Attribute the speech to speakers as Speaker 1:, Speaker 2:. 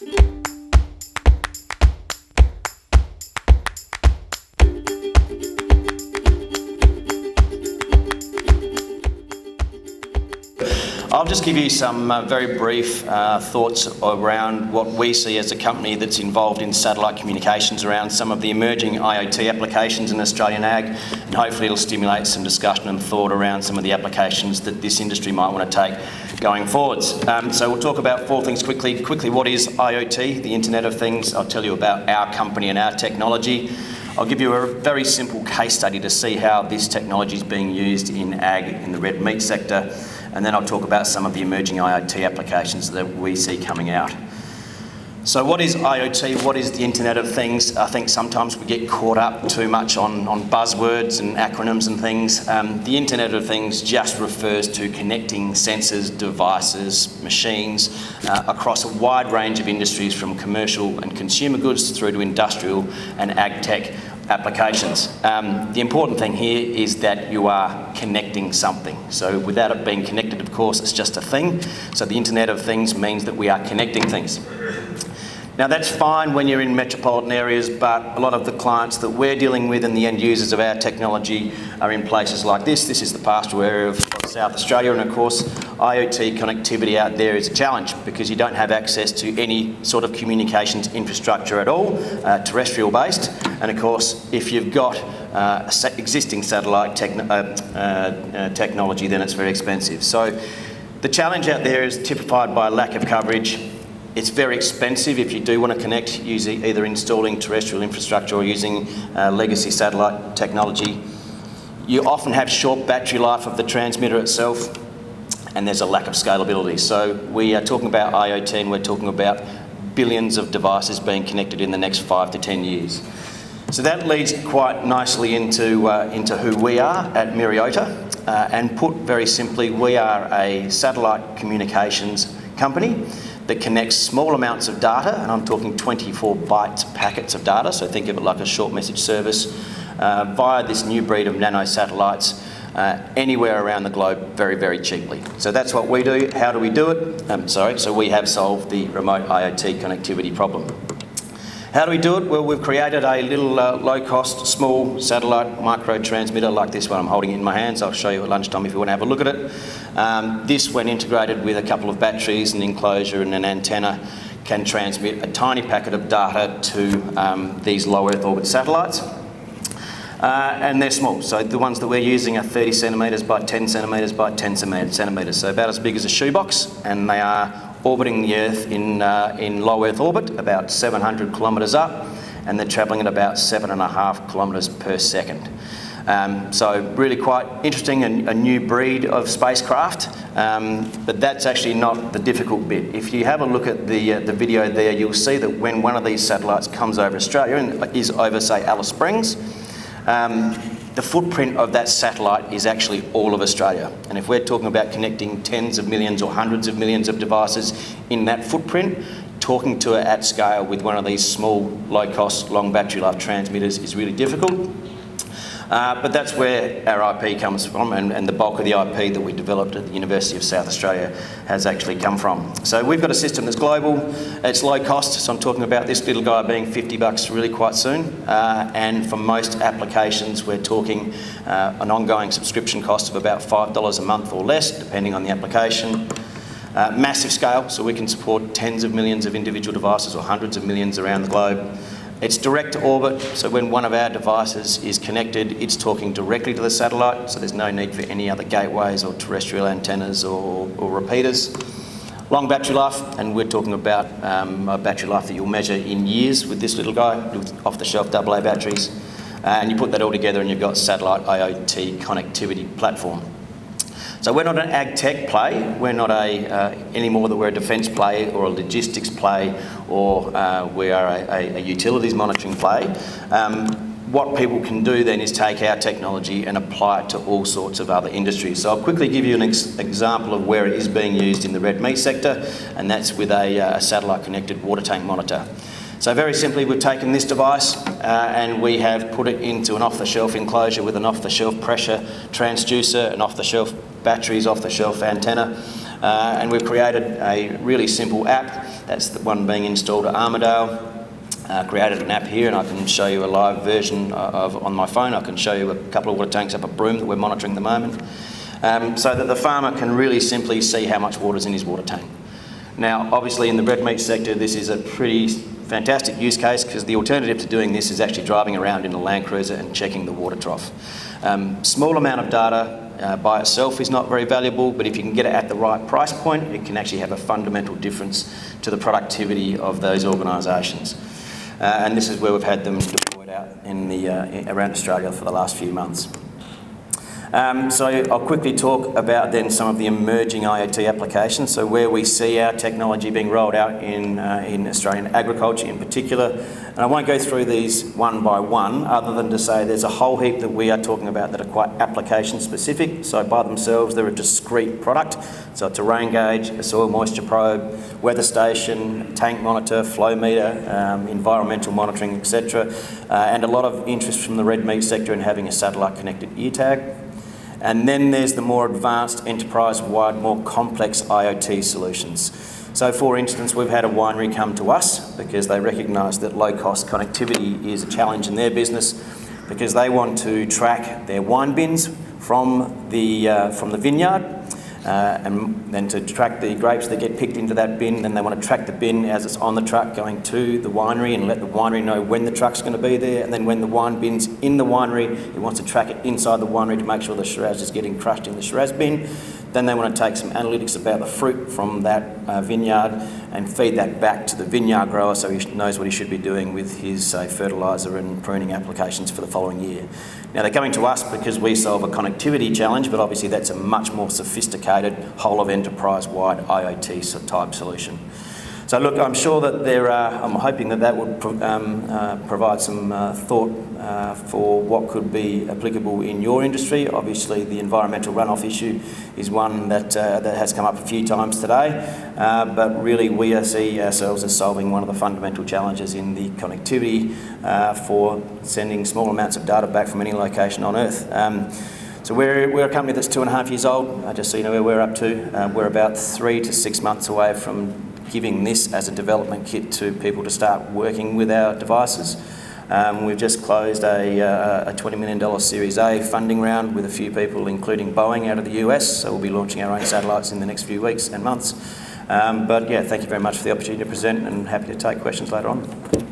Speaker 1: I'll just give you some very brief thoughts around what we see as a company that's involved in satellite communications around some of the emerging IoT applications in Australian ag, and hopefully it'll stimulate some discussion and thought around some of the applications that this industry might want to take going forwards. So we'll talk about four things quickly. What is IoT, the Internet of Things? I'll tell you about our company and our technology. I'll give you a very simple case study to see how this technology is being used in ag in the red meat sector. And then I'll talk about some of the emerging IoT applications that we see coming out. So what is IoT? What is the Internet of Things? I think sometimes we get caught up too much on buzzwords and acronyms and things. The Internet of Things just refers to connecting sensors, devices, machines across a wide range of industries, from commercial and consumer goods through to industrial and ag tech applications. The important thing here is that you are connecting something. So without it being connected, of course, it's just a thing. So the Internet of Things means that we are connecting things. Now that's fine when you're in metropolitan areas, but a lot of the clients that we're dealing with and the end users of our technology are in places like this. This is the pastoral area of South Australia, and of course IoT connectivity out there is a challenge because you don't have access to any sort of communications infrastructure at all, terrestrial based, and of course if you've got existing satellite technology, then it's very expensive. So the challenge out there is typified by lack of coverage. It's very expensive if you do want to connect, using either installing terrestrial infrastructure or using legacy satellite technology. You often have short battery life of the transmitter itself, and there's a lack of scalability. So we are talking about IoT, and we're talking about billions of devices being connected in the next 5 to 10 years. So that leads quite nicely into who we are at Myriota, and put very simply, we are a satellite communications company that connects small amounts of data, and I'm talking 24 bytes packets of data, so think of it like a short message service, via this new breed of nano satellites anywhere around the globe very, very cheaply. So that's what we do. How do we do it? So we have solved the remote IoT connectivity problem. How do we do it? Well, we've created a little low-cost, small satellite micro transmitter like this one. I'm holding it in my hands. I'll show you at lunchtime if you want to have a look at it. This, when integrated with a couple of batteries, an enclosure and an antenna, can transmit a tiny packet of data to these low Earth orbit satellites. And they're small. So the ones that we're using are 30 centimetres by 10 centimetres by 10 centimetres. So about as big as a shoebox, and they are orbiting the Earth in low Earth orbit, about 700 kilometres up, and they're travelling at about 7.5 kilometres per second. So really quite interesting, and a new breed of spacecraft, but that's actually not the difficult bit. If you have a look at the video there, you'll see that when one of these satellites comes over Australia and is over, say, Alice Springs, the footprint of that satellite is actually all of Australia. And if we're talking about connecting tens of millions or hundreds of millions of devices in that footprint, talking to it at scale with one of these small, low-cost, long battery life transmitters is really difficult. But that's where our IP comes from, and the bulk of the IP that we developed at the University of South Australia has actually come from. So we've got a system that's global, it's low cost, so I'm talking about this little guy being $50 really quite soon, and for most applications we're talking an ongoing subscription cost of about $5 a month or less, depending on the application. Massive scale, so we can support tens of millions of individual devices or hundreds of millions around the globe. It's direct to orbit, so when one of our devices is connected, it's talking directly to the satellite, so there's no need for any other gateways or terrestrial antennas or repeaters. Long battery life, and we're talking about a battery life that you'll measure in years with this little guy, with off-the-shelf AA batteries. And you put that all together and you've got satellite IoT connectivity platform. So we're not an ag tech play, we're not any more than we're a defence play or a logistics play, or we are a utilities monitoring play. What people can do then is take our technology and apply it to all sorts of other industries. So I'll quickly give you an example of where it is being used in the red meat sector, and that's with a satellite connected water tank monitor. So very simply, we've taken this device and we have put it into an off-the-shelf enclosure with an off-the-shelf pressure transducer, an off-the-shelf batteries, off-the-shelf antenna, And we've created a really simple app. That's the one being installed at Armidale. Created an app here, and I can show you a live version on my phone. I can show you a couple of water tanks up at Broome that we're monitoring at the moment, so that the farmer can really simply see how much water is in his water tank. Now, obviously in the red meat sector, this is a pretty fantastic use case, because the alternative to doing this is actually driving around in a Land Cruiser and checking the water trough. Small amount of data by itself is not very valuable, but if you can get it at the right price point, it can actually have a fundamental difference to the productivity of those organisations. And this is where we've had them deployed out around Australia for the last few months. So I'll quickly talk about then some of the emerging IoT applications. So where we see our technology being rolled out in Australian agriculture in particular. And I won't go through these one by one, other than to say there's a whole heap that we are talking about that are quite application specific. So by themselves, they're a discrete product. So it's a rain gauge, a soil moisture probe, weather station, tank monitor, flow meter, environmental monitoring, etc. And a lot of interest from the red meat sector in having a satellite connected ear tag. And then there's the more advanced, enterprise-wide, more complex IoT solutions. So for instance, we've had a winery come to us because they recognise that low-cost connectivity is a challenge in their business, because they want to track their wine bins from the vineyard, and then to track the grapes that get picked into that bin. Then they want to track the bin as it's on the truck going to the winery, and let the winery know when the truck's going to be there. And then when the wine bin's in the winery, it wants to track it inside the winery to make sure the Shiraz is getting crushed in the Shiraz bin. Then they want to take some analytics about the fruit from that vineyard and feed that back to the vineyard grower, so he knows what he should be doing with his fertiliser and pruning applications for the following year. Now, they're coming to us because we solve a connectivity challenge, but obviously that's a much more sophisticated whole of enterprise-wide IoT type solution. So look, I'm sure that I'm hoping that would provide some thought for what could be applicable in your industry. Obviously, the environmental runoff issue is one that has come up a few times today, but really we see ourselves as solving one of the fundamental challenges in the connectivity for sending small amounts of data back from any location on Earth. So we're a company that's 2.5 years old, just so you know where we're up to. We're about 3 to 6 months away from giving this as a development kit to people to start working with our devices. We've just closed a $20 million Series A funding round with a few people, including Boeing out of the US, so we'll be launching our own satellites in the next few weeks and months. But yeah, thank you very much for the opportunity to present, and happy to take questions later on.